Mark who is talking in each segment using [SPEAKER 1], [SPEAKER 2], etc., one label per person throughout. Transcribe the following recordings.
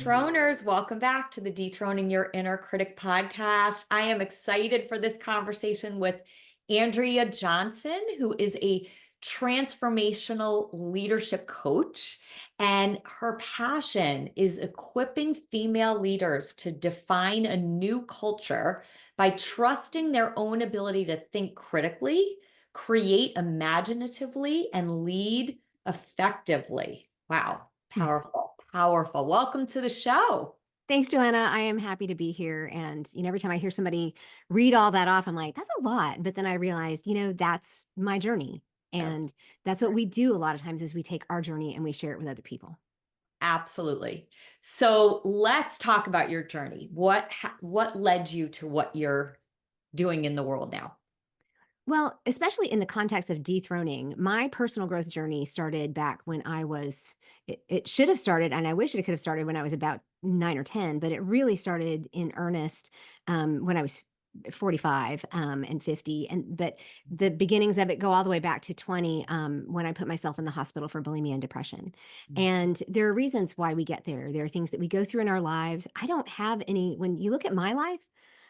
[SPEAKER 1] Dethroners, welcome back to the Dethroning Your Inner Critic podcast. I am excited for this conversation with Andrea Johnson, who is a transformational leadership coach. And her passion is equipping female leaders to define a new culture by trusting their own ability to think critically, create imaginatively, and lead effectively. Wow. Powerful, powerful. Welcome to the show.
[SPEAKER 2] Thanks, Joanna. I am happy to be here. And, every time I hear somebody read all that off, I'm like, that's a lot. But then I realized, that's my journey.
[SPEAKER 1] Yes,
[SPEAKER 2] And that's what we do a lot of times is we take our journey and we share it with other people.
[SPEAKER 1] absolutely. So let's talk about your journey. What led you to what you're doing in the world now?
[SPEAKER 2] Well, especially in the context of dethroning, my personal growth journey started back when it should have started, and I wish it could have started when I was about 9 or 10, but it really started in earnest when I was 45 and 50. But the beginnings of it go all the way back to 20 when I put myself in the hospital for bulimia and depression.
[SPEAKER 1] Mm.
[SPEAKER 2] And there are reasons why we get there. There are things that we go through in our lives. I don't have any, when you look at my life,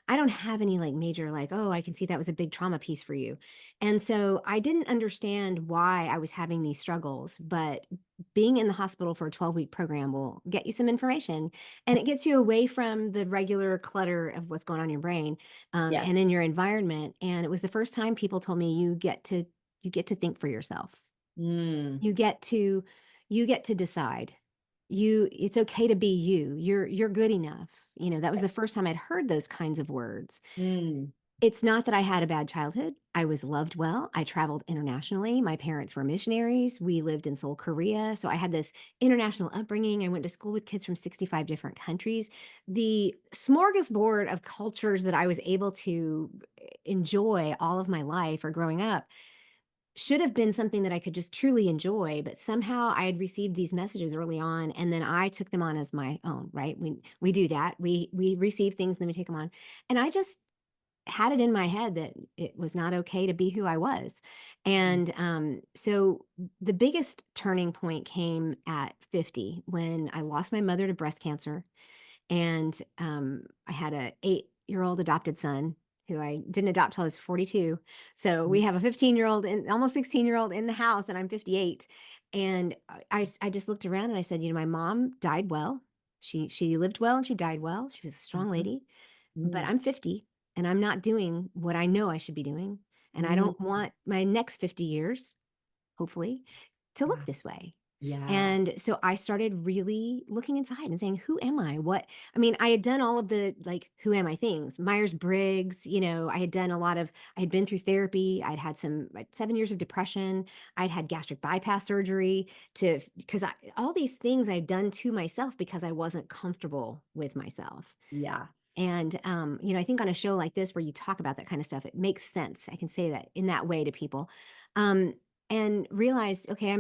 [SPEAKER 2] I don't have any like major, like, oh, I can see that was a big trauma piece for you. And so I didn't understand why I was having these struggles, but being in the hospital for a 12-week program will get you some information, and it gets you away from the regular clutter of what's going on in your brain
[SPEAKER 1] Yes.
[SPEAKER 2] and in your environment. And it was the first time people told me you get to think for yourself.
[SPEAKER 1] Mm.
[SPEAKER 2] You get to decide. It's okay to be you. You're good enough. That was the first time I'd heard those kinds of words.
[SPEAKER 1] Mm.
[SPEAKER 2] It's not that I had a bad childhood. I was loved well. I traveled internationally. My parents were missionaries. We lived in Seoul, Korea. So I had this international upbringing. I went to school with kids from 65 different countries. The smorgasbord of cultures that I was able to enjoy all of my life or growing up should have been something that I could just truly enjoy, but somehow I had received these messages early on, and then I took them on as my own, right? We do that. We receive things, then we take them on. And I just had it in my head that it was not okay to be who I was. And so the biggest turning point came at 50 when I lost my mother to breast cancer. And I had a 8-year-old adopted son who I didn't adopt till I was 42. So we
[SPEAKER 1] Mm.
[SPEAKER 2] have a 15-year-old and almost 16-year-old in the house, and I'm 58. And I just looked around and I said, my mom died well. She lived well and she died well. She was a strong
[SPEAKER 1] Mhm.
[SPEAKER 2] lady, but
[SPEAKER 1] Mm.
[SPEAKER 2] I'm 50 and I'm not doing what I know I should be doing. And I
[SPEAKER 1] Mm.
[SPEAKER 2] don't want my next 50 years, hopefully, to look
[SPEAKER 1] Yeah.
[SPEAKER 2] this way.
[SPEAKER 1] Yeah.
[SPEAKER 2] And so I started really looking inside and saying, who am I? I mean, I had done all of the like, who am I things, Myers-Briggs, I had done I had been through therapy. I'd had some like 7 years of depression. I'd had gastric bypass surgery because all these things I'd done to myself because I wasn't comfortable with myself.
[SPEAKER 1] Yes.
[SPEAKER 2] And, I think on a show like this where you talk about that kind of stuff, it makes sense. I can say that in that way to people. Um, and realized, okay,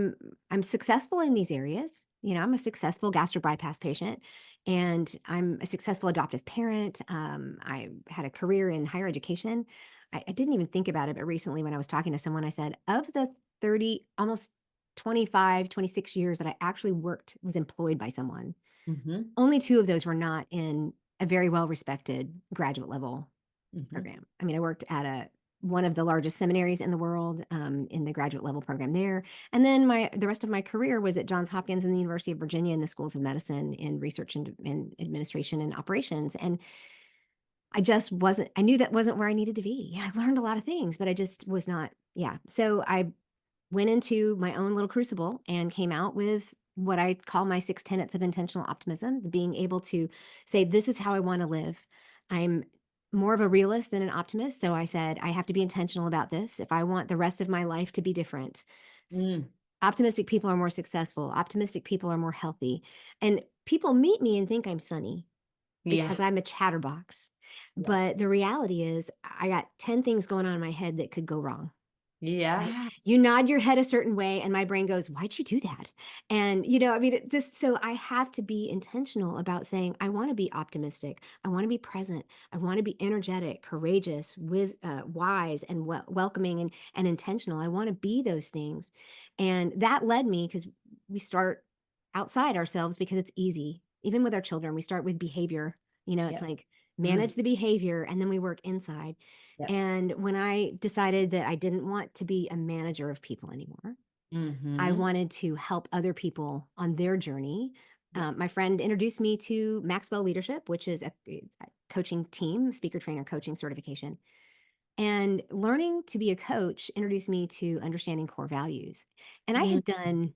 [SPEAKER 2] I'm successful in these areas. I'm a successful gastric bypass patient, and I'm a successful adoptive parent. I had a career in higher education. I didn't even think about it, but recently when I was talking to someone, I said, of the 30, almost 25, 26 years that I actually was employed by someone,
[SPEAKER 1] Hmm.
[SPEAKER 2] only 2 of those were not in a very well-respected graduate level
[SPEAKER 1] Hmm.
[SPEAKER 2] program. I mean, I worked at one of the largest seminaries in the world, in the graduate level program there. And then the rest of my career was at Johns Hopkins and the University of Virginia in the schools of medicine in research and administration and operations. And I knew that wasn't where I needed to be. Yeah, I learned a lot of things, but I just was not, yeah. So I went into my own little crucible and came out with what I call my 6 tenets of intentional optimism, being able to say, this is how I want to live. I'm more of a realist than an optimist. So I said, I have to be intentional about this. If I want the rest of my life to be different, s-
[SPEAKER 1] Mm.
[SPEAKER 2] optimistic people are more successful. Optimistic people are more healthy. And people meet me and think I'm sunny
[SPEAKER 1] Yeah.
[SPEAKER 2] because I'm a chatterbox.
[SPEAKER 1] Yeah.
[SPEAKER 2] But the reality is, I got 10 things going on in my head that could go wrong. Right?
[SPEAKER 1] Yeah.
[SPEAKER 2] You nod your head a certain way, and my brain goes, "Why'd you do that?" And, I mean, it just so I have to be intentional about saying, "I wanna be optimistic. I wanna be present. I wanna be energetic, courageous, wise, and welcoming and intentional. I wanna be those things." And that led me because we start outside ourselves because it's easy. even with our children, we start with behavior. It's
[SPEAKER 1] Yep.
[SPEAKER 2] like
[SPEAKER 1] Mm,
[SPEAKER 2] manage the behavior and then we work inside.
[SPEAKER 1] yep.
[SPEAKER 2] And when I decided that I didn't want to be a manager of people anymore, I
[SPEAKER 1] Mhm.
[SPEAKER 2] wanted to help other people on their journey.
[SPEAKER 1] Yep.
[SPEAKER 2] My friend introduced me to Maxwell Leadership, which is a coaching team, speaker trainer coaching certification. And learning to be a coach introduced me to understanding core values. And I
[SPEAKER 1] Mm,
[SPEAKER 2] had done,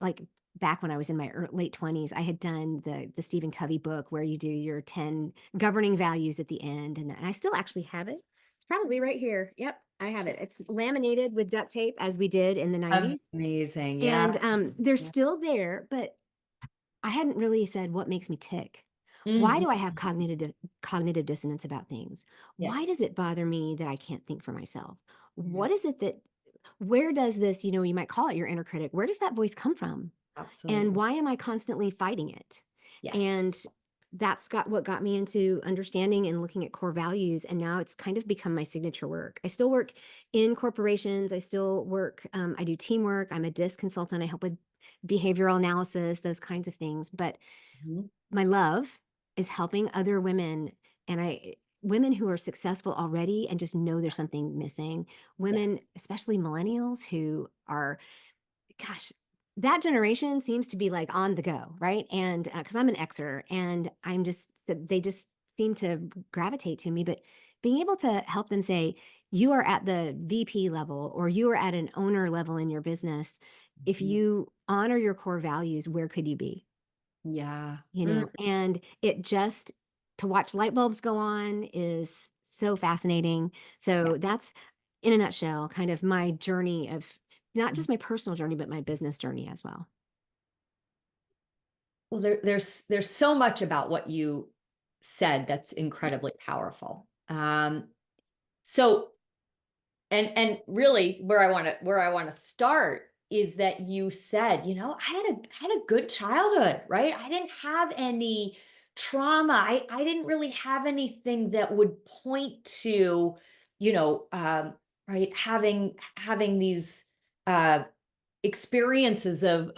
[SPEAKER 2] like, back when I was in my late 20s, I had done the Stephen Covey book where you do your 10 governing values at the end. And I still actually have it. It's probably right here. Yep, I have it. It's laminated with duct tape as we did in the 90s.
[SPEAKER 1] amazing. Yeah.
[SPEAKER 2] And they're
[SPEAKER 1] Yeah.
[SPEAKER 2] still there, but I hadn't really said what makes me tick. Why
[SPEAKER 1] Mhm.
[SPEAKER 2] do I have cognitive dissonance about things? Why
[SPEAKER 1] Yes.
[SPEAKER 2] does it bother me that I can't think for myself?
[SPEAKER 1] Yeah.
[SPEAKER 2] What is it that where does this, you might call it your inner critic, where does that voice come from? And
[SPEAKER 1] Absolutely.
[SPEAKER 2] why am I constantly fighting it?
[SPEAKER 1] Yes.
[SPEAKER 2] And that's what got me into understanding and looking at core values. And now it's kind of become my signature work. I still work in corporations. I still work, I do teamwork. I'm a DISC consultant. I help with behavioral analysis, those kinds of things. But
[SPEAKER 1] Mhm.
[SPEAKER 2] my love is helping other women, and women who are successful already and just know there's something missing. Women,
[SPEAKER 1] Yes.
[SPEAKER 2] especially millennials who are, gosh, that generation seems to be like on the go, right? And because I'm an Xer, and they just seem to gravitate to me. But being able to help them say, you are at the VP level or you are at an owner level in your business. If
[SPEAKER 1] Mhm.
[SPEAKER 2] you honor your core values, where could you be?
[SPEAKER 1] Yeah.
[SPEAKER 2] And it just, to watch light bulbs go on is so fascinating.
[SPEAKER 1] Yeah.
[SPEAKER 2] So that's, in a nutshell, kind of my journey of not just my personal journey, but my business journey as well.
[SPEAKER 1] Well, there's so much about what you said that's incredibly powerful. So and really where I want to start is that you said, I had a good childhood, right? I didn't have any trauma. I didn't really have anything that would point to, you know, right, having these uh experiences of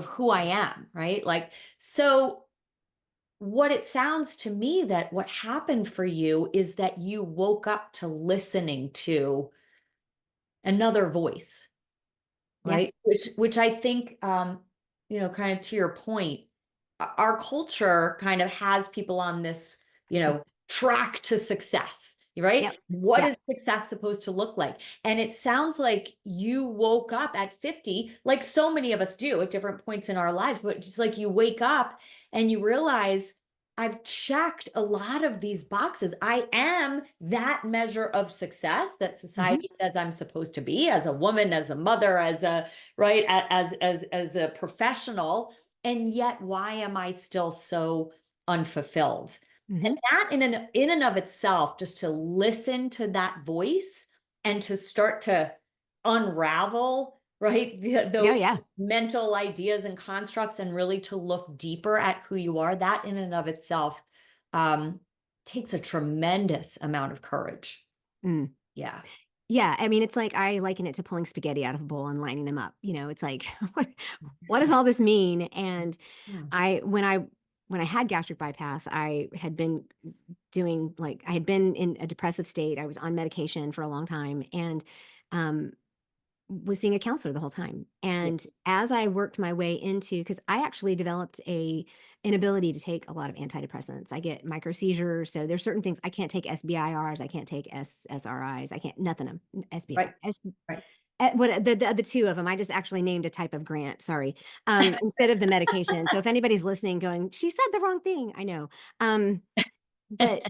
[SPEAKER 1] who I am, right? Like, so what it sounds to me that what happened for you is that you woke up to listening to another voice,
[SPEAKER 2] Yeah.
[SPEAKER 1] right? Which I think, kind of to your point, our culture kind of has people on this, track to success, right?
[SPEAKER 2] Yep.
[SPEAKER 1] What
[SPEAKER 2] Yep.
[SPEAKER 1] is success supposed to look like? And it sounds like you woke up at 50, like so many of us do at different points in our lives, but just like you wake up and you realize, I've checked a lot of these boxes. I am that measure of success that
[SPEAKER 2] Hmm.
[SPEAKER 1] society says I'm supposed to be as a woman, as a mother, as a right, as a professional. And yet, why am I still so unfulfilled? And
[SPEAKER 2] Hmm.
[SPEAKER 1] that in and of itself, just to listen to that voice and to start to unravel, right,
[SPEAKER 2] Yeah.
[SPEAKER 1] those
[SPEAKER 2] Yeah.
[SPEAKER 1] mental ideas and constructs, and really to look deeper at who you are, that in and of itself um, takes a tremendous amount of courage.
[SPEAKER 2] Mm.
[SPEAKER 1] Yeah.
[SPEAKER 2] Yeah. I mean, it's like I liken it to pulling spaghetti out of a bowl and lining them up. It's like, what does all this mean? And
[SPEAKER 1] Yeah.
[SPEAKER 2] when I had gastric bypass, I had been in a depressive state. I was on medication for a long time, and um, was seeing a counselor the whole time.
[SPEAKER 1] Yeah.
[SPEAKER 2] And as I worked my way into, because I actually developed a inability to take a lot of antidepressants. I get micro seizures, so there's certain things I can't take. SBIRs, I can't take SSRIs, I can't nothing of
[SPEAKER 1] Right.
[SPEAKER 2] SBI.
[SPEAKER 1] Right.
[SPEAKER 2] What the two of them, I just actually named a type of grant. Sorry, instead of the medication. So if anybody's listening, going, she said the wrong thing, I know. But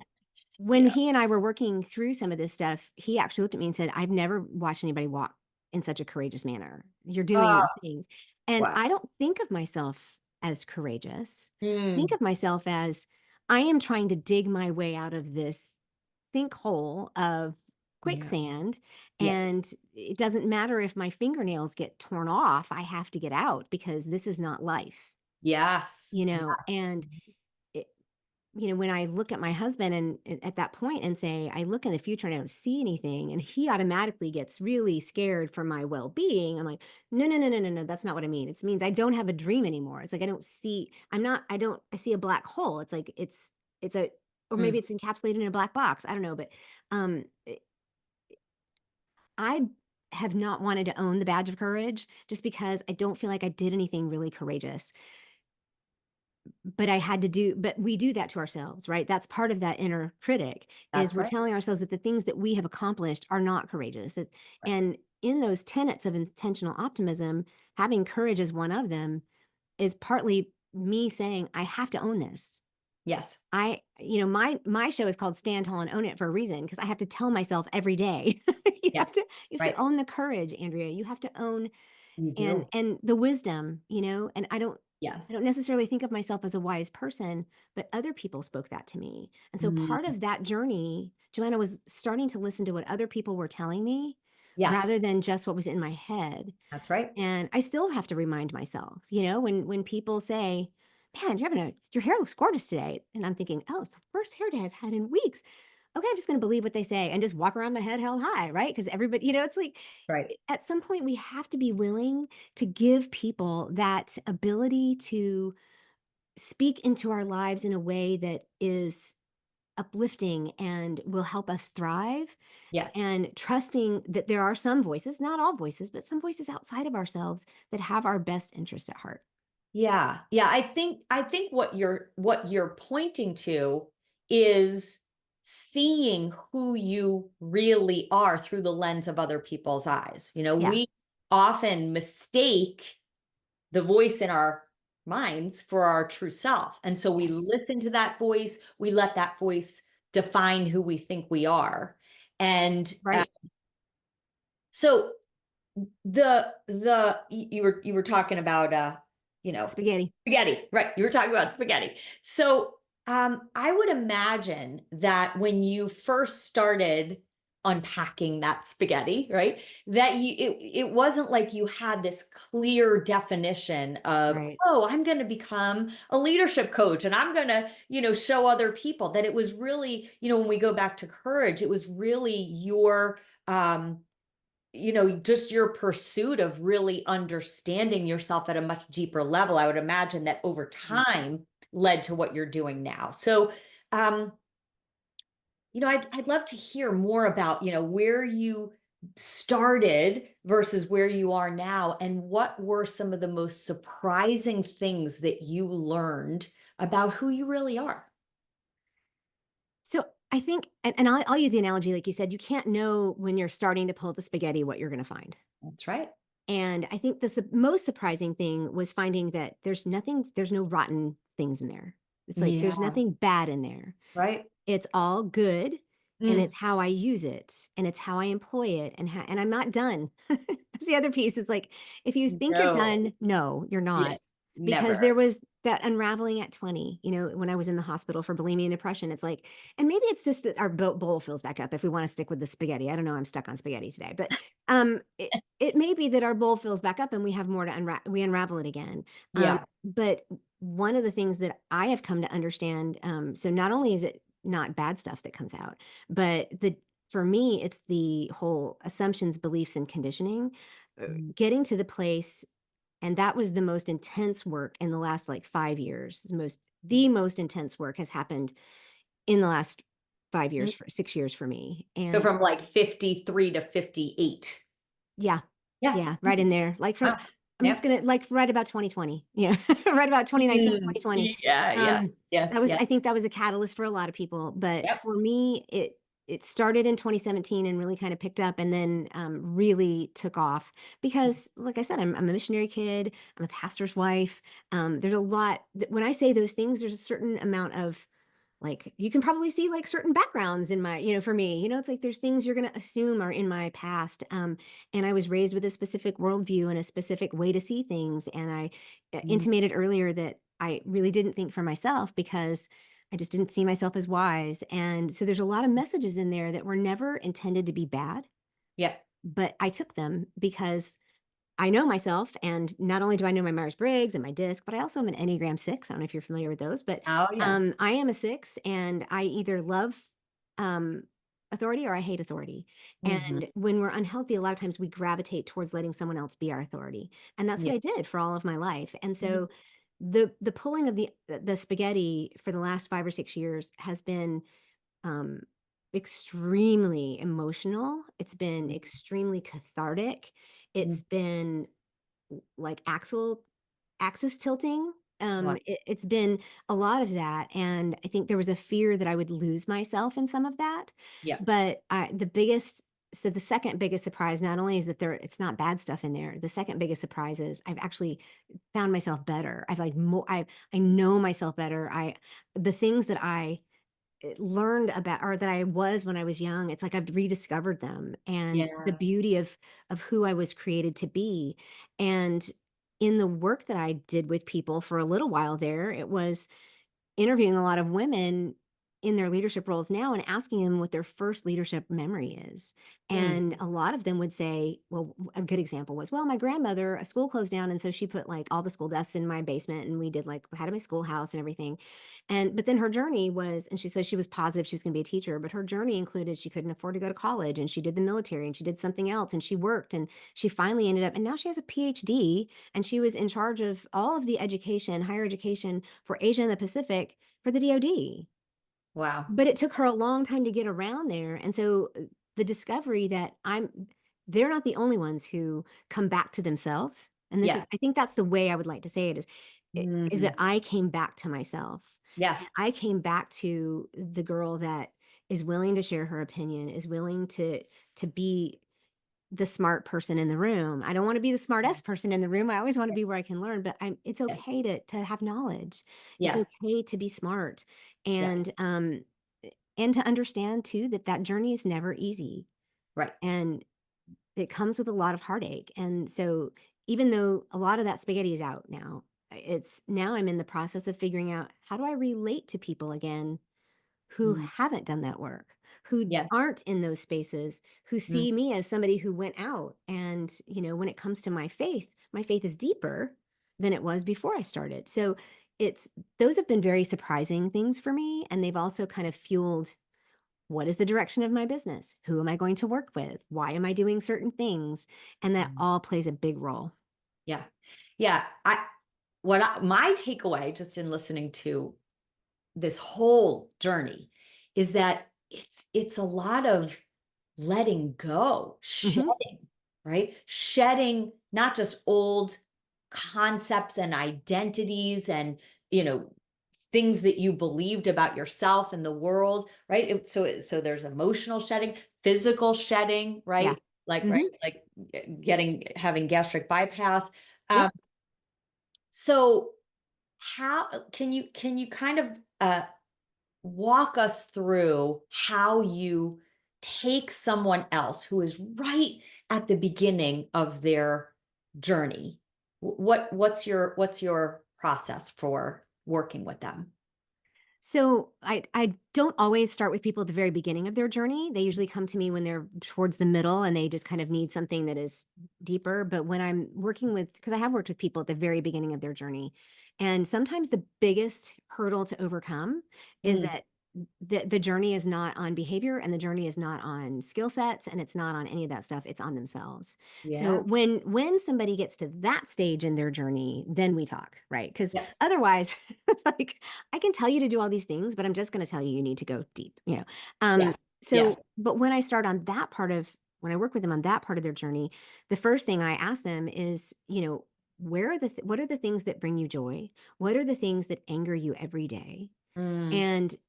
[SPEAKER 2] when
[SPEAKER 1] Yeah.
[SPEAKER 2] he and I were working through some of this stuff, he actually looked at me and said, I've never watched anybody walk in such a courageous manner. You're doing
[SPEAKER 1] Oh,
[SPEAKER 2] these things. And
[SPEAKER 1] wow.
[SPEAKER 2] I don't think of myself as courageous. I think
[SPEAKER 1] Mm,
[SPEAKER 2] of myself as I am trying to dig my way out of this sinkhole of
[SPEAKER 1] yeah.
[SPEAKER 2] quicksand.
[SPEAKER 1] Yeah.
[SPEAKER 2] And it doesn't matter if my fingernails get torn off, I have to get out because this is not life,
[SPEAKER 1] Yes.
[SPEAKER 2] and when I look at my husband and at that point and say, I look in the future and I don't see anything, and he automatically gets really scared for my well-being. I'm like, no, no, no, no, no, no. That's not what I mean. It means I don't have a dream anymore. It's like I see a black hole. It's like it's a or maybe
[SPEAKER 1] Mm,
[SPEAKER 2] it's encapsulated in a black box. I don't know. But um I have not wanted to own the badge of courage just because I don't feel like I did anything really courageous. But we do that to ourselves, right? That's part of that inner critic is
[SPEAKER 1] that's
[SPEAKER 2] we're
[SPEAKER 1] right.
[SPEAKER 2] telling ourselves that the things that we have accomplished are not courageous. And in those tenets of intentional optimism, having courage is one of them is partly me saying, I have to own this.
[SPEAKER 1] Yes,
[SPEAKER 2] My show is called Stand Tall and Own It for a reason because I have to tell myself every day,
[SPEAKER 1] yes,
[SPEAKER 2] you have to
[SPEAKER 1] right.
[SPEAKER 2] own the courage, Andrea. You have to own
[SPEAKER 1] You
[SPEAKER 2] and
[SPEAKER 1] do.
[SPEAKER 2] the wisdom, and I
[SPEAKER 1] Yes.
[SPEAKER 2] don't necessarily think of myself as a wise person, but other people spoke that to me. And so part
[SPEAKER 1] Mm,
[SPEAKER 2] of that journey, Joanna, was starting to listen to what other people were telling me
[SPEAKER 1] yes,
[SPEAKER 2] rather than just what was in my head.
[SPEAKER 1] that's right.
[SPEAKER 2] And I still have to remind myself, when people say, "Man, your hair looks gorgeous today." And I'm thinking, "Oh, it's the first hair day I've had in weeks." Okay, I'm just going to believe what they say and just walk around my head held high, right? Because everybody, it's like
[SPEAKER 1] Right.
[SPEAKER 2] at some point we have to be willing to give people that ability to speak into our lives in a way that is uplifting and will help us thrive,
[SPEAKER 1] Yes.
[SPEAKER 2] and trusting that there are some voices, not all voices, but some voices outside of ourselves that have our best interest at heart.
[SPEAKER 1] Yeah. Yeah. I think what you're pointing to is seeing who you really are through the lens of other people's eyes.
[SPEAKER 2] Yeah.
[SPEAKER 1] We often mistake the voice in our minds for our true self. And so we
[SPEAKER 2] Yes.
[SPEAKER 1] listen to that voice, we let that voice define who we think we are. And
[SPEAKER 2] Right.
[SPEAKER 1] so you were talking about you know
[SPEAKER 2] Spaghetti.
[SPEAKER 1] spaghetti, right? You were talking about spaghetti. So I would imagine that when you first started unpacking that spaghetti, right, that it wasn't like you had this clear definition of,
[SPEAKER 2] Right.
[SPEAKER 1] oh, I'm going to become a leadership coach and I'm going to show other people. That it was really, when we go back to courage, it was really your just your pursuit of really understanding yourself at a much deeper level. I would imagine that over
[SPEAKER 2] Mm.
[SPEAKER 1] time led to what you're doing now. So, um, I'd love to hear more about, where you started versus where you are now, and what were some of the most surprising things that you learned about who you really are.
[SPEAKER 2] So I think, and I'll use the analogy, like you said, you can't know when you're starting to pull the spaghetti what you're going to find.
[SPEAKER 1] That's right.
[SPEAKER 2] And I think the most surprising thing was finding that there's no rotten things in there. It's like
[SPEAKER 1] Yeah.
[SPEAKER 2] there's nothing bad in there.
[SPEAKER 1] Right.
[SPEAKER 2] It's all good, and
[SPEAKER 1] Mm.
[SPEAKER 2] it's how I use it, and it's how I employ it, and I'm not done. That's the other piece. It's like, if you think you're
[SPEAKER 1] No.
[SPEAKER 2] done, no, you're
[SPEAKER 1] Yeah.
[SPEAKER 2] not. Because
[SPEAKER 1] Never.
[SPEAKER 2] there was that unraveling at 20, when I was in the hospital for bulimia and depression. It's like, and maybe it's just that our bowl fills back up if we want to stick with the spaghetti. I don't know. I'm stuck on spaghetti today, but it may be that our bowl fills back up and we have more to we unravel it again.
[SPEAKER 1] Yeah.
[SPEAKER 2] But one of the things that I have come to understand, so not only is it not bad stuff that comes out, but for me, it's the whole assumptions, beliefs, and conditioning,
[SPEAKER 1] Mm.
[SPEAKER 2] getting to the place. And that was the most intense work in the last like 5 years. The most intense work has happened in the last 5 years, for 6 years for me.
[SPEAKER 1] So
[SPEAKER 2] And
[SPEAKER 1] from like 53 to 58.
[SPEAKER 2] yeah,
[SPEAKER 1] Yeah.
[SPEAKER 2] yeah, right in there. Like from,
[SPEAKER 1] Wow.
[SPEAKER 2] I'm just
[SPEAKER 1] Yep.
[SPEAKER 2] gonna like right about 2020, right about 2019,
[SPEAKER 1] Mm.
[SPEAKER 2] 2020.
[SPEAKER 1] Yeah, yeah.
[SPEAKER 2] Um,
[SPEAKER 1] Yes, yes.
[SPEAKER 2] I think that was a catalyst for a lot of people, but
[SPEAKER 1] Yep.
[SPEAKER 2] for me, it started in 2017 and really kind of picked up, and then really took off because, like I said, I'm a missionary kid. I'm a pastor's wife. There's a lot. When I say those things, there's a certain amount of, like, you can probably see like certain backgrounds in my, for me, it's like there's things you're going to assume are in my past. And I was raised with a specific worldview and a specific way to see things. And I
[SPEAKER 1] Mm.
[SPEAKER 2] intimated earlier that I really didn't think for myself because I just didn't see myself as wise. And so there's a lot of messages in there that were never intended to be bad,
[SPEAKER 1] Yeah.
[SPEAKER 2] but I took them because I know myself, and not only do I know my Myers-Briggs and my DISC, but I also am an Enneagram 6. I don't know if you're familiar with those, but,
[SPEAKER 1] Oh, yes.
[SPEAKER 2] I am a 6, and I either love, um, authority or I hate authority,
[SPEAKER 1] Mhm.
[SPEAKER 2] and when we're unhealthy, a lot of times we gravitate towards letting someone else be our authority, and that's
[SPEAKER 1] Yeah.
[SPEAKER 2] what I did for all of my life, and
[SPEAKER 1] Mhm.
[SPEAKER 2] so the pulling of the spaghetti for the last 5 or 6 years has been, um, extremely emotional. It's been
[SPEAKER 1] Mhm.
[SPEAKER 2] extremely cathartic. It's
[SPEAKER 1] Mhm.
[SPEAKER 2] been like axis tilting.
[SPEAKER 1] Wow.
[SPEAKER 2] It's been a lot of that, and I think there was a fear that I would lose myself in some of that.
[SPEAKER 1] Yeah.
[SPEAKER 2] But the second biggest surprise not only is that it's not bad stuff in there. The second biggest surprise is I've actually found myself better. I've like more. I know myself better. The things that I learned about or that I was when I was young, it's like I've rediscovered them and the
[SPEAKER 1] Yeah.
[SPEAKER 2] beauty of who I was created to be. And in the work that I did with people for a little while there, it was interviewing a lot of women in their leadership roles now and asking them what their first leadership memory is.
[SPEAKER 1] Mm.
[SPEAKER 2] And a lot of them would say, well, a good example was, well, my grandmother, a school closed down. And so she put like all the school desks in my basement and we did like, had my schoolhouse and everything. But then her journey was, and she said she was positive she was going to be a teacher, but her journey included she couldn't afford to go to college and she did the military and she did something else and she worked and she finally ended up, and now she has a PhD and she was in charge of all of the education, higher education for Asia and the Pacific for the DoD.
[SPEAKER 1] Wow.
[SPEAKER 2] But it took her a long time to get around there, and so, the discovery that they're not the only ones who come back to themselves, and this is
[SPEAKER 1] Yeah.
[SPEAKER 2] I think that's the way I would like to say it is that
[SPEAKER 1] Mhm.
[SPEAKER 2] I came back to myself, and
[SPEAKER 1] Yes.
[SPEAKER 2] I came back to the girl that is willing to share her opinion, is willing to be the smart person in the room. I don't wanna be the smartest person in the room, I always wanna be where I can learn, but it's
[SPEAKER 1] Yes.
[SPEAKER 2] okay to have knowledge. It's
[SPEAKER 1] Yes.
[SPEAKER 2] okay to be smart,
[SPEAKER 1] Yeah.
[SPEAKER 2] and to understand too that that journey is never easy,
[SPEAKER 1] Right.
[SPEAKER 2] and it comes with a lot of heartache, and so even though a lot of that spaghetti is out now, it's now I'm in the process of figuring out how do I relate to people again who
[SPEAKER 1] Mm.
[SPEAKER 2] haven't done that work, who
[SPEAKER 1] Yes.
[SPEAKER 2] aren't in those spaces, who
[SPEAKER 1] Mm.
[SPEAKER 2] see me as somebody who went out. And, when it comes to my faith is deeper than it was before I started. So it's those have been very surprising things for me. And they've also kind of fueled what is the direction of my business? Who am I going to work with? Why am I doing certain things? And that
[SPEAKER 1] Mm.
[SPEAKER 2] all plays a big role.
[SPEAKER 1] Yeah. Yeah. My takeaway just in listening to this whole journey is that it's a lot of letting go,
[SPEAKER 2] Hmm.
[SPEAKER 1] shedding, right? Shedding not just old concepts and identities and, you know, things that you believed about yourself and the world, right? So there's emotional shedding, physical shedding,
[SPEAKER 2] Yeah.
[SPEAKER 1] right? Like right,
[SPEAKER 2] Hmm.
[SPEAKER 1] like getting having gastric bypass.
[SPEAKER 2] Yep.
[SPEAKER 1] Um, so how can you kind of walk us through how you take someone else who is right at the beginning of their journey. What's your process for working with them?
[SPEAKER 2] So I don't always start with people at the very beginning of their journey. They usually come to me when they're towards the middle and they just kind of need something that is deeper. But when I'm working with, because I have worked with people at the very beginning of their journey, and sometimes the biggest hurdle to overcome is
[SPEAKER 1] Mm,
[SPEAKER 2] that the journey is not on behavior and the journey is not on skill sets and it's not on any of that stuff. It's on themselves. So
[SPEAKER 1] yeah.
[SPEAKER 2] when somebody gets to that stage in their journey, then we talk, right? Because
[SPEAKER 1] Yeah.
[SPEAKER 2] otherwise, it's like I can tell you to do all these things, but I'm just going to tell you you need to go deep.
[SPEAKER 1] Yeah. Yeah.
[SPEAKER 2] But when I start on that part of when I work with them on that part of their journey, the first thing I ask them is, what are the things that bring you joy? What are the things that anger you every day?
[SPEAKER 1] Mm,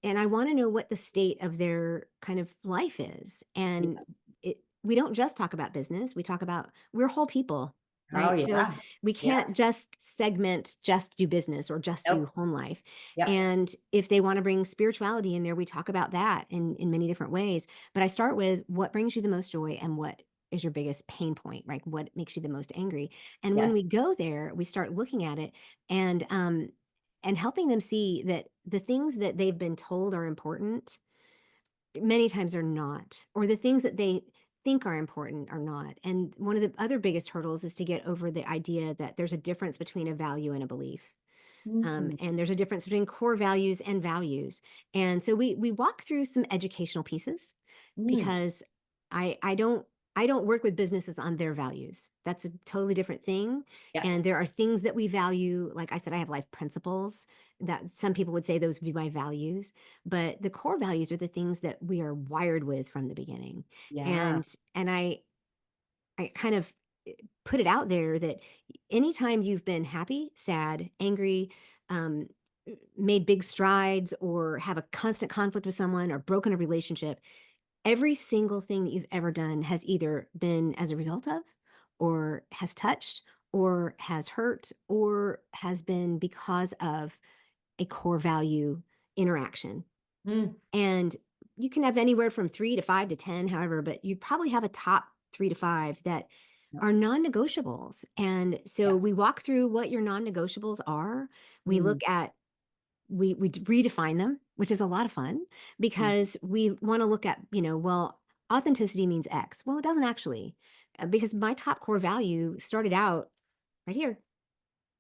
[SPEAKER 2] And I wanna know what the state of their kind of life is, and
[SPEAKER 1] yes.
[SPEAKER 2] we don't just talk about business, we talk about we're whole people,
[SPEAKER 1] Oh,
[SPEAKER 2] right? So,
[SPEAKER 1] yeah.
[SPEAKER 2] we
[SPEAKER 1] Yeah.
[SPEAKER 2] can't just segment, just do business or just do
[SPEAKER 1] Nope.
[SPEAKER 2] home life,
[SPEAKER 1] Yep.
[SPEAKER 2] and if they wanna bring spirituality in there, we talk about that in many different ways, but I start with what brings you the most joy and what is your biggest pain point, right? What makes you the most angry? And when
[SPEAKER 1] Yes.
[SPEAKER 2] we go there, we start looking at it and, um and helping them see that the things that they've been told are important, many times are not, or the things that they think are important are not. And one of the other biggest hurdles is to get over the idea that there's a difference between a value and a belief.
[SPEAKER 1] Mhm.
[SPEAKER 2] And there's a difference between core values and values. And so we walk through some educational pieces
[SPEAKER 1] Mm.
[SPEAKER 2] because I don't work with businesses on their values. That's a totally different thing.
[SPEAKER 1] Yeah.
[SPEAKER 2] And there are things that we value. Like I said, I have life principles that some people would say those would be my values, but the core values are the things that we are wired with from the beginning.
[SPEAKER 1] Yeah.
[SPEAKER 2] And I kind of put it out there that anytime you've been happy, sad, angry, um, made big strides, or have a constant conflict with someone, or broken a relationship, every single thing that you've ever done has either been as a result of, or has touched, or has hurt, or has been because of a core value interaction.
[SPEAKER 1] Mm.
[SPEAKER 2] And you can have anywhere from 3 to 5 to 10, however, but you probably have a top 3 to 5 that
[SPEAKER 1] Yeah.
[SPEAKER 2] are non-negotiables. And so
[SPEAKER 1] Yeah.
[SPEAKER 2] we walk through what your non-negotiables are. We
[SPEAKER 1] Mm.
[SPEAKER 2] look at redefine them, which is a lot of fun
[SPEAKER 1] Mm.
[SPEAKER 2] because we want to look at, well, authenticity means X. Well, it doesn't actually, because my top core value started out right here.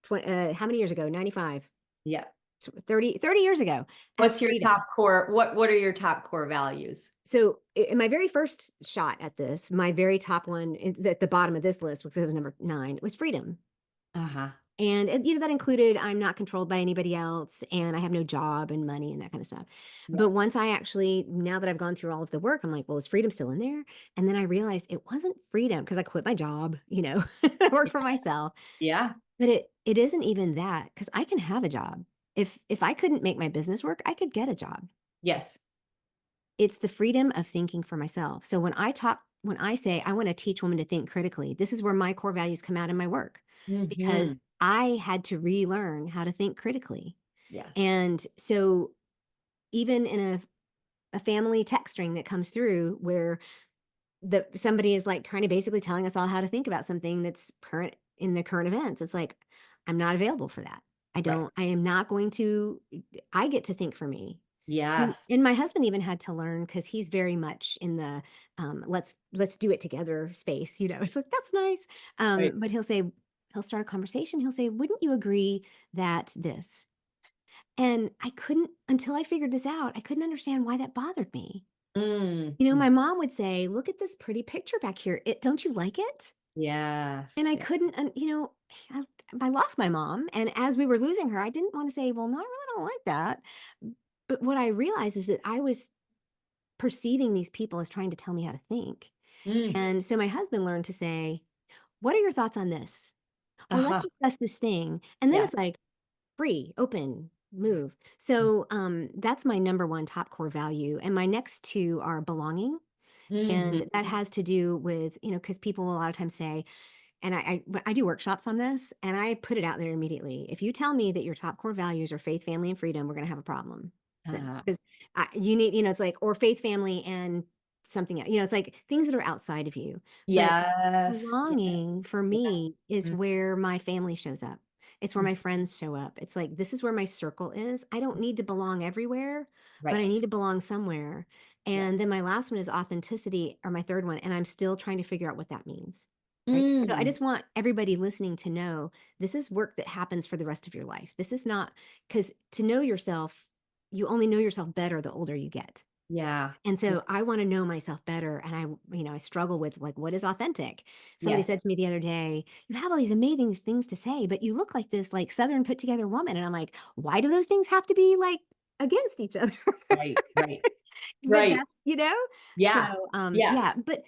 [SPEAKER 2] How many years ago? 95.
[SPEAKER 1] Yeah.
[SPEAKER 2] So 30 years ago as
[SPEAKER 1] What's your
[SPEAKER 2] freedom.
[SPEAKER 1] top core what are your top core values?
[SPEAKER 2] So in my very first shot at this, my very top one at the bottom of this list, because it was number 9, was freedom.
[SPEAKER 1] Uh-huh.
[SPEAKER 2] And that included I'm not controlled by anybody else and I have no job and money and that kind of stuff.
[SPEAKER 1] Yeah.
[SPEAKER 2] But once now that I've gone through all of the work, I'm like, well, is freedom still in there? And then I realized it wasn't freedom because I quit my job, I work for myself.
[SPEAKER 1] Yeah.
[SPEAKER 2] But it isn't even that because I can have a job. If I couldn't make my business work, I could get a job.
[SPEAKER 1] Yes.
[SPEAKER 2] It's the freedom of thinking for myself. So when I say I want to teach women to think critically, this is where my core values come out in my work
[SPEAKER 1] Mhm.
[SPEAKER 2] because I had to relearn how to think critically.
[SPEAKER 1] Yes.
[SPEAKER 2] And so even in a family text string that comes through where somebody is like kind of basically telling us all how to think about something that's current in the current events, it's like, I'm not available for that.
[SPEAKER 1] Right.
[SPEAKER 2] I am not going to, I get to think for me.
[SPEAKER 1] Yes.
[SPEAKER 2] And my husband even had to learn because he's very much in the let's do it together space. It's like that's nice.
[SPEAKER 1] Right.
[SPEAKER 2] But he'll start a conversation. He'll say, "Wouldn't you agree that this?" And I couldn't until I figured this out. I couldn't understand why that bothered me.
[SPEAKER 1] Mm.
[SPEAKER 2] My mom would say, "Look at this pretty picture back here. Don't you like it?"
[SPEAKER 1] Yes.
[SPEAKER 2] And I
[SPEAKER 1] Yeah.
[SPEAKER 2] couldn't. And I, I lost my mom, and as we were losing her, I didn't want to say, "Well, no, I really don't like that." But what I realized is that I was perceiving these people as trying to tell me how to think.
[SPEAKER 1] Mm.
[SPEAKER 2] And so my husband learned to say, "What are your thoughts on this?" Or let's
[SPEAKER 1] Uh-huh.
[SPEAKER 2] discuss this thing. And then
[SPEAKER 1] Yeah.
[SPEAKER 2] it's like free, open, move. So that's my number one top core value. And my next two are belonging.
[SPEAKER 1] Mhm.
[SPEAKER 2] And that has to do with, because people a lot of times say, and I do workshops on this, and I put it out there immediately. If you tell me that your top core values are faith, family, and freedom, we're going to have a problem.
[SPEAKER 1] Uh,
[SPEAKER 2] Because you need, it's like, or faith, family, and something else. It's like things that are outside of you. But
[SPEAKER 1] yes. Yeah.
[SPEAKER 2] belonging for
[SPEAKER 1] Yeah.
[SPEAKER 2] me is
[SPEAKER 1] Mm.
[SPEAKER 2] where my family shows up. It's where
[SPEAKER 1] Mm.
[SPEAKER 2] my friends show up. It's like, this is where my circle is. I don't need to belong everywhere, but I need
[SPEAKER 1] Right.
[SPEAKER 2] to belong somewhere.
[SPEAKER 1] Yeah.
[SPEAKER 2] And then my last one is authenticity, or my third one. And I'm still trying to figure out what that means. Right. So I
[SPEAKER 1] Mm.
[SPEAKER 2] just want everybody listening to know this is work that happens for the rest of your life. This is not because to know yourself, you only know yourself better the older you get.
[SPEAKER 1] Yeah.
[SPEAKER 2] And
[SPEAKER 1] Yeah.
[SPEAKER 2] so I want to know myself better. And I struggle with like, what is authentic? Somebody
[SPEAKER 1] Yes.
[SPEAKER 2] said to me the other day, you have all these amazing things to say, but you look like this like Southern put together woman. And I'm like, why do those things have to be like against each other?
[SPEAKER 1] Right. Right.
[SPEAKER 2] But
[SPEAKER 1] Right.
[SPEAKER 2] that's. So
[SPEAKER 1] Yeah. Yeah.
[SPEAKER 2] yeah, but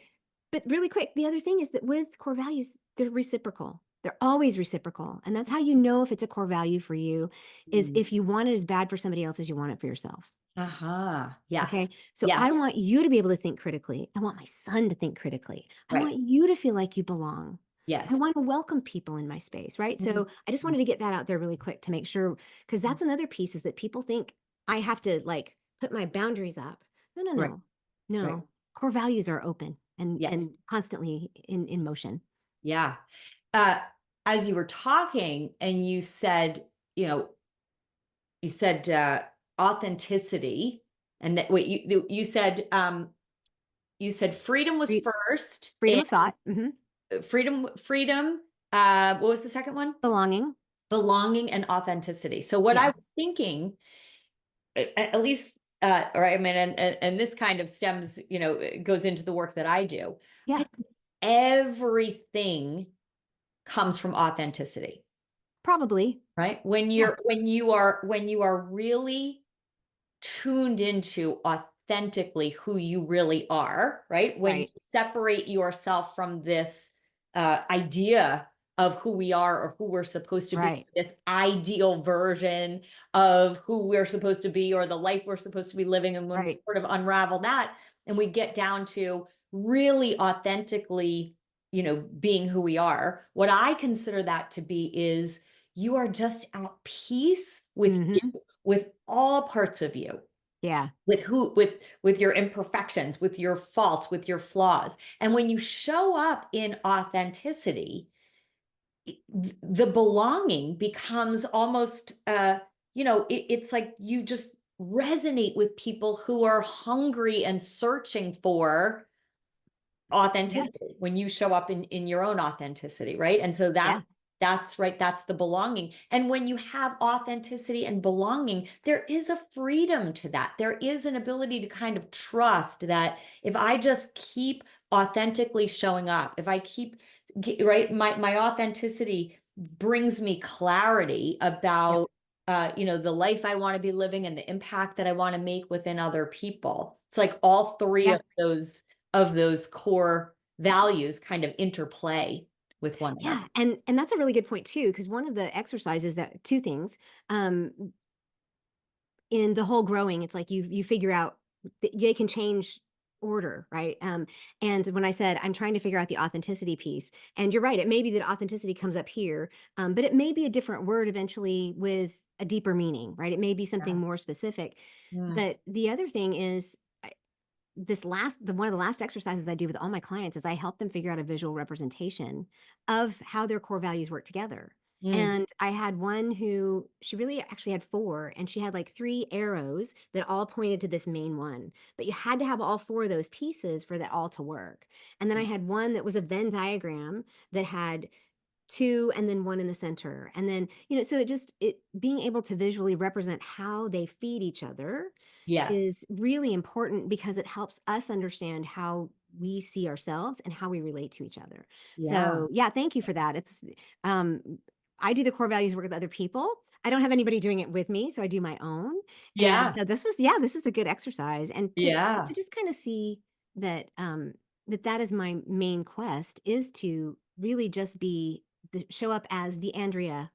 [SPEAKER 2] really quick, the other thing is that with core values, they're reciprocal. They're always reciprocal. And that's how you know if it's a core value for you is
[SPEAKER 1] Mm.
[SPEAKER 2] if you want it as bad for somebody else as you want it for yourself.
[SPEAKER 1] Uh-huh.
[SPEAKER 2] Okay.
[SPEAKER 1] Yes.
[SPEAKER 2] So
[SPEAKER 1] Yes.
[SPEAKER 2] I want you to be able to think critically. I want my son to think critically. I
[SPEAKER 1] Right.
[SPEAKER 2] want you to feel like you belong. I want
[SPEAKER 1] Yes.
[SPEAKER 2] to welcome people in my space. Right.
[SPEAKER 1] Mhm.
[SPEAKER 2] So I just wanted to get that out there really quick to make sure, because that's another piece is that people think I have to like put my boundaries up. No, no,
[SPEAKER 1] Right.
[SPEAKER 2] no,
[SPEAKER 1] Right.
[SPEAKER 2] no. Core values are open
[SPEAKER 1] Yeah.
[SPEAKER 2] and constantly in motion.
[SPEAKER 1] Yeah. Uh, as you were talking and you know, you said, authenticity and that wait, you said freedom was
[SPEAKER 2] Free-
[SPEAKER 1] first first,
[SPEAKER 2] Freedom
[SPEAKER 1] and
[SPEAKER 2] of thought.
[SPEAKER 1] freedom, what was the second one?
[SPEAKER 2] Belonging.
[SPEAKER 1] Belonging and authenticity. So what I
[SPEAKER 2] Yeah.
[SPEAKER 1] was thinking, at least, or I mean, and this kind of stems, it goes into the work that I do. I
[SPEAKER 2] Yeah.
[SPEAKER 1] think everything comes from authenticity,
[SPEAKER 2] Probably.
[SPEAKER 1] right?
[SPEAKER 2] Yeah.
[SPEAKER 1] When you are really tuned into authentically who you really are, right? When you
[SPEAKER 2] Right.
[SPEAKER 1] separate yourself from this idea of who we are or who we're supposed to be,
[SPEAKER 2] Right.
[SPEAKER 1] this ideal version of who we're supposed to be or the life we're supposed to be living. And when we
[SPEAKER 2] Right.
[SPEAKER 1] sort of unravel that and we get down to really authentically, being who we are, what I consider that to be is you are just at peace with you,
[SPEAKER 2] Mhm.
[SPEAKER 1] with all parts of you,
[SPEAKER 2] Yeah.
[SPEAKER 1] with your imperfections, with your faults, with your flaws. And when you show up in authenticity, the belonging becomes almost it's like you just resonate with people who are hungry and searching for
[SPEAKER 2] Yeah.
[SPEAKER 1] authenticity when you show up in your own authenticity, right? And so
[SPEAKER 2] Yeah.
[SPEAKER 1] that's right, that's the belonging. And when you have authenticity and belonging, there is a freedom to that. There is an ability to kind of trust that if I just keep authentically showing up, if I keep right, my authenticity brings me clarity
[SPEAKER 2] Yep.
[SPEAKER 1] about the life I want to be living and the impact that I want to make within other people. It's like all three
[SPEAKER 2] Yeah.
[SPEAKER 1] of those core values kind of interplay with one another.
[SPEAKER 2] Yeah, and that's a really good point too, because one of the exercises that 2 things, in the whole growing, it's like you figure out they can change order, right? And when I said I'm trying to figure out the authenticity piece, and you're right, it may be that authenticity comes up here, but it may be a different word eventually with a deeper meaning, right? It may be something
[SPEAKER 1] Yeah.
[SPEAKER 2] more specific.
[SPEAKER 1] Mm.
[SPEAKER 2] But the other thing is the one of the last exercises I do with all my clients is I help them figure out a visual representation of how their core values work together.
[SPEAKER 1] Mm.
[SPEAKER 2] And I had one who she really actually had 4, and she had like 3 arrows that all pointed to this main one. But you had to have all 4 of those pieces for that all to work. And then I had one that was a Venn diagram that had 2 and then 1 in the center. And then, so it being able to visually represent how they feed each other
[SPEAKER 1] Yes.
[SPEAKER 2] is really important because it helps us understand how we see ourselves and how we relate to each other.
[SPEAKER 1] Yeah.
[SPEAKER 2] So, yeah, thank you for that. Um, I do the core values work with other people. I don't have anybody doing it with me, so I do my own. And
[SPEAKER 1] Yeah.
[SPEAKER 2] so this is a good exercise, and to
[SPEAKER 1] Yeah.
[SPEAKER 2] just kind of see that that is my main quest is to really just show up as the Andrea-nesses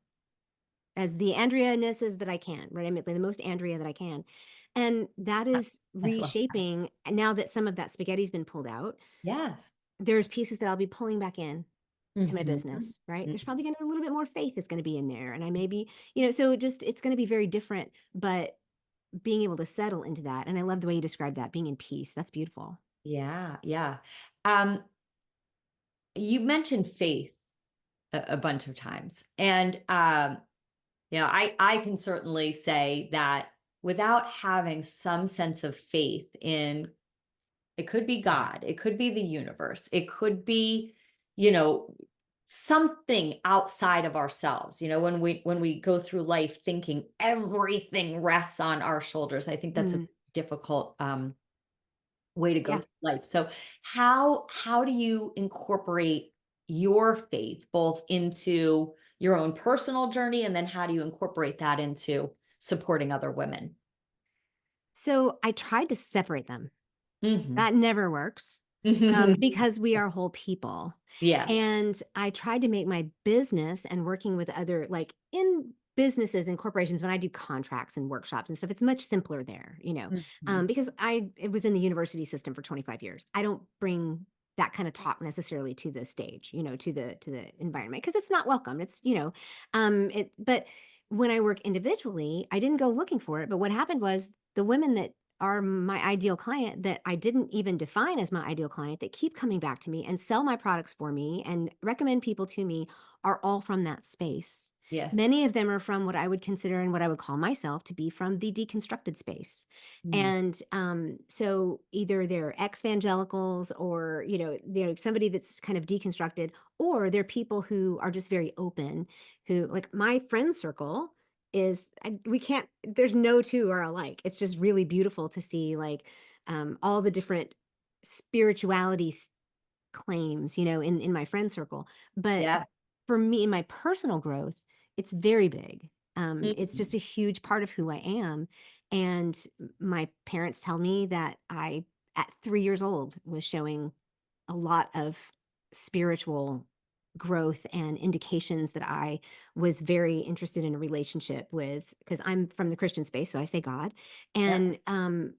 [SPEAKER 2] that I can, right? I mean, the most Andrea that I can. And that is
[SPEAKER 1] I love that.
[SPEAKER 2] reshaping now that some of that spaghetti's been pulled out,
[SPEAKER 1] Yes.
[SPEAKER 2] there's pieces that I'll be pulling back in to my
[SPEAKER 1] Mhm.
[SPEAKER 2] business, right? There's
[SPEAKER 1] Mhm.
[SPEAKER 2] probably gonna be a little bit more faith that's gonna be in there. And I may be, so it's gonna be very different, but being able to settle into that. And I love the way you described that, being in peace. That's beautiful.
[SPEAKER 1] Yeah. Yeah. Um, you mentioned faith a bunch of times. And I can certainly say that without having some sense of faith in, it could be God, it could be the universe, it could be, you know, something outside of ourselves. When we go through life thinking everything rests on our shoulders, I think that's a
[SPEAKER 2] Mm,
[SPEAKER 1] difficult way to go
[SPEAKER 2] yeah.
[SPEAKER 1] through life. So how do you incorporate your faith both into your own personal journey, and then how do you incorporate that into supporting other women?
[SPEAKER 2] So I tried to separate them.
[SPEAKER 1] Mhm.
[SPEAKER 2] That never works, because we are whole people,
[SPEAKER 1] Yes.
[SPEAKER 2] and I tried to make my business and working with other like, in businesses and corporations, when I do contracts and workshops and stuff, it's much simpler there,
[SPEAKER 1] Mhm.
[SPEAKER 2] because it was in the university system for 25 years. I don't bring that kind of talk necessarily to the stage, to the environment, because it's not welcome. But when I work individually, I didn't go looking for it, but what happened was the women that are my ideal client that I didn't even define as my ideal client that keep coming back to me and sell my products for me and recommend people to me are all from that space.
[SPEAKER 1] Yes.
[SPEAKER 2] Many of them are from what I would consider and what I would call myself to be from the deconstructed space.
[SPEAKER 1] Mm.
[SPEAKER 2] And so either they're ex-evangelicals or, somebody that's kind of deconstructed, or they're people who are just very open, who like my friend circle we can't, there's no two are alike. It's just really beautiful to see like all the different spirituality claims, in my friend circle. But
[SPEAKER 1] Yeah.
[SPEAKER 2] for me, in my personal growth, it's very big. It's
[SPEAKER 1] Mhm.
[SPEAKER 2] just a huge part of who I am. And my parents tell me that I, at 3 years old, was showing a lot of spiritual growth and indications that I was very interested in a relationship with, because I'm from the Christian space, so I say God.
[SPEAKER 1] Yep.
[SPEAKER 2] And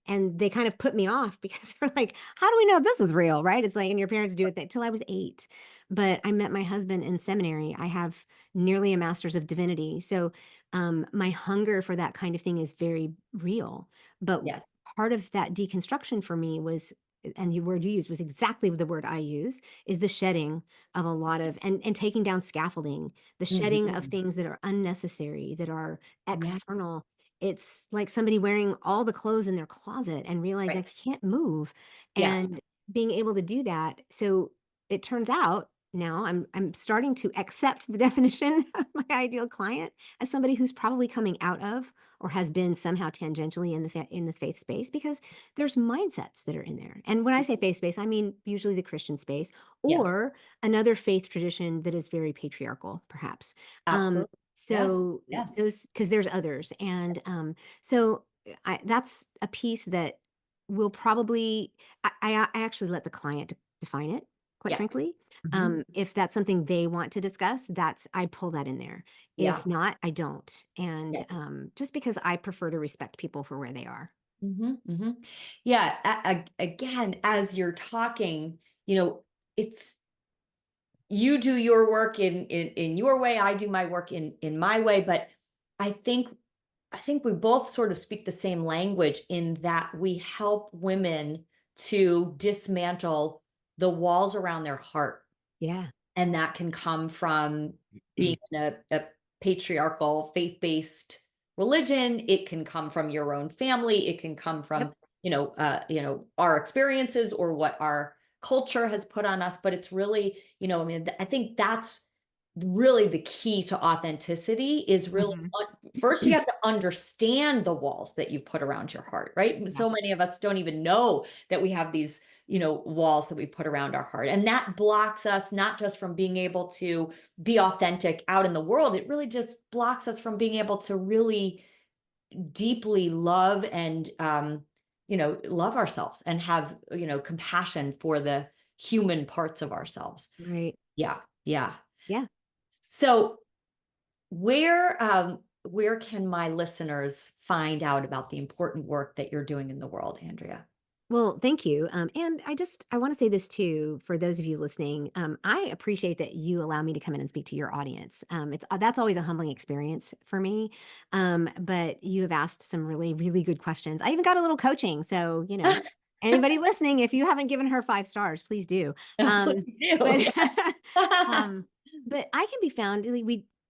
[SPEAKER 2] and they kind of put me off because they're like, how do we know this is real? Right. It's like, and your parents do it that till I was 8. But I met my husband in seminary. I have nearly a master's of divinity. So my hunger for that kind of thing is very real. But
[SPEAKER 1] Yes.
[SPEAKER 2] part of that deconstruction for me was, and the word you used was exactly the word I use, is the shedding of a lot of, and taking down scaffolding, the shedding of
[SPEAKER 1] Mhm.
[SPEAKER 2] things that are unnecessary, that are
[SPEAKER 1] Yeah.
[SPEAKER 2] external. It's like somebody wearing all the clothes in their closet and realizing
[SPEAKER 1] Right.
[SPEAKER 2] I can't move,
[SPEAKER 1] Yeah.
[SPEAKER 2] and being able to do that. So it turns out now I'm starting to accept the definition of my ideal client as somebody who's probably coming out of or has been somehow tangentially in the faith space, because there's mindsets that are in there. And when I say faith space, I mean usually the Christian space
[SPEAKER 1] Yes.
[SPEAKER 2] or another faith tradition that is very patriarchal, perhaps. Um,
[SPEAKER 1] Absolutely. Yeah.
[SPEAKER 2] so
[SPEAKER 1] Yes.
[SPEAKER 2] those, because there's others, and so that's a piece that will probably, I actually let the client define it, quite
[SPEAKER 1] Yeah.
[SPEAKER 2] frankly.
[SPEAKER 1] Mhm.
[SPEAKER 2] If that's something they want to discuss, I pull that in there.
[SPEAKER 1] Yeah.
[SPEAKER 2] If not, I don't. And
[SPEAKER 1] Yes.
[SPEAKER 2] just because I prefer to respect people for where they are.
[SPEAKER 1] Mhm. Mhm. Yeah. Again, as you're talking, it's you do your work in your way, I do my work in my way, but I think I think we both sort of speak the same language in that we help women to dismantle the walls around their heart.
[SPEAKER 2] Yeah.
[SPEAKER 1] And that can come from being in a patriarchal, faith-based religion. It can come from your own family. It can come
[SPEAKER 2] Yep.
[SPEAKER 1] from, our experiences or what our culture has put on us. But it's really, I mean, I think that's really the key to authenticity is really
[SPEAKER 2] Mhm.
[SPEAKER 1] first you have to understand the walls that you put around your heart, right?
[SPEAKER 2] Yeah.
[SPEAKER 1] So many of us don't even know that we have these walls that we put around our heart. And that blocks us not just from being able to be authentic out in the world, it really just blocks us from being able to really deeply love and, love ourselves and have, compassion for the human parts of ourselves.
[SPEAKER 2] Right.
[SPEAKER 1] Yeah. Yeah.
[SPEAKER 2] Yeah.
[SPEAKER 1] So where can my listeners find out about the important work that you're doing in the world, Andrea?
[SPEAKER 2] Well, thank you. And I want to say this too for those of you listening. I appreciate that you allow me to come in and speak to your audience. It's that's always a humbling experience for me. But you have asked some really, really good questions. I even got a little coaching. So anybody listening, if you haven't given her 5 stars, please do. Um,
[SPEAKER 1] Please do.
[SPEAKER 2] but
[SPEAKER 1] Yeah.
[SPEAKER 2] um, but I can be found.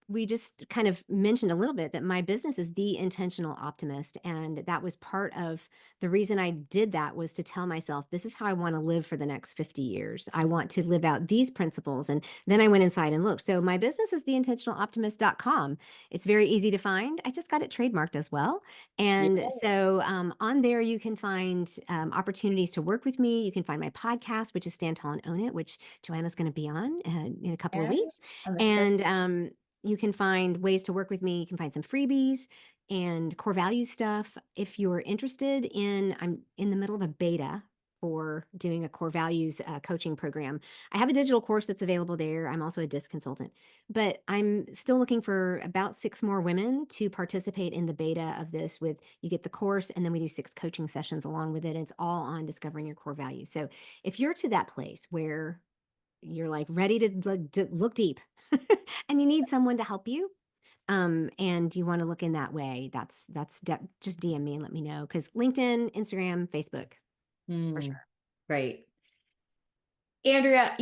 [SPEAKER 2] We just kind of mentioned a little bit that my business is The Intentional Optimist, and that was part of the reason I did that, was to tell myself, this is how I want to live for the next 50 years. I want to live out these principles. And then I went inside and looked. So my business is theintentionaloptimist.com. It's very easy to find. I just got it trademarked as well.
[SPEAKER 1] Yeah.
[SPEAKER 2] And so on there, you can find opportunities to work with me. You can find my podcast, which is Stand Tall and Own It, which Joanna's going to be on in a couple of
[SPEAKER 1] Yeah.
[SPEAKER 2] weeks.
[SPEAKER 1] I'm excited.
[SPEAKER 2] And you can find ways to work with me. You can find some freebies and core value stuff. If you're interested I'm in the middle of a beta for doing a core values coaching program. I have a digital course that's available there. I'm also a disc consultant, but I'm still looking for about 6 more women to participate in the beta of this. With you get the course, and then we do 6 coaching sessions along with it. And it's all on discovering your core values. So if you're to that place where you're like ready to look deep and you need someone to help you, and you want to look in that way, just DM me and let me know, because LinkedIn, Instagram, Facebook, for
[SPEAKER 1] Mm,
[SPEAKER 2] sure.
[SPEAKER 1] right. Andrea,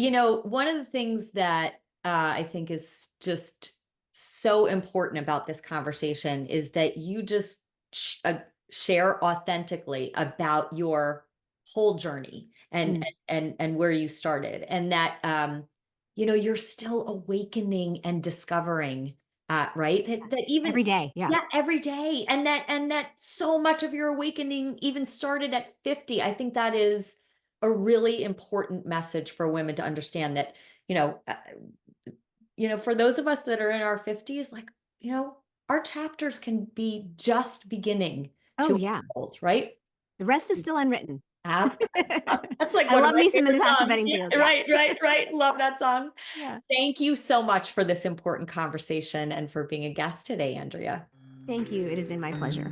[SPEAKER 1] one of the things that I think is just so important about this conversation is that you just share authentically about your whole journey and
[SPEAKER 2] Mm.
[SPEAKER 1] and where you started, and that you're still awakening and discovering, right, that even
[SPEAKER 2] Every day, yeah.
[SPEAKER 1] yeah, every day, and that so much of your awakening even started at 50. I think that is a really important message for women to understand, that you know uh, for those of us that are in our 50s, like, our chapters can be just beginning
[SPEAKER 2] Oh,
[SPEAKER 1] to
[SPEAKER 2] yeah.
[SPEAKER 1] unfold, right?
[SPEAKER 2] The rest is still unwritten.
[SPEAKER 1] Ab That's like
[SPEAKER 2] I
[SPEAKER 1] one of
[SPEAKER 2] love
[SPEAKER 1] my
[SPEAKER 2] me some
[SPEAKER 1] favorite
[SPEAKER 2] Natasha
[SPEAKER 1] songs.
[SPEAKER 2] Bedingfield,
[SPEAKER 1] Yeah,
[SPEAKER 2] yeah.
[SPEAKER 1] right, right, right. Love that song.
[SPEAKER 2] Yeah.
[SPEAKER 1] Thank you so much for this important conversation and for being a guest today, Andrea.
[SPEAKER 2] Thank you, it has been my pleasure.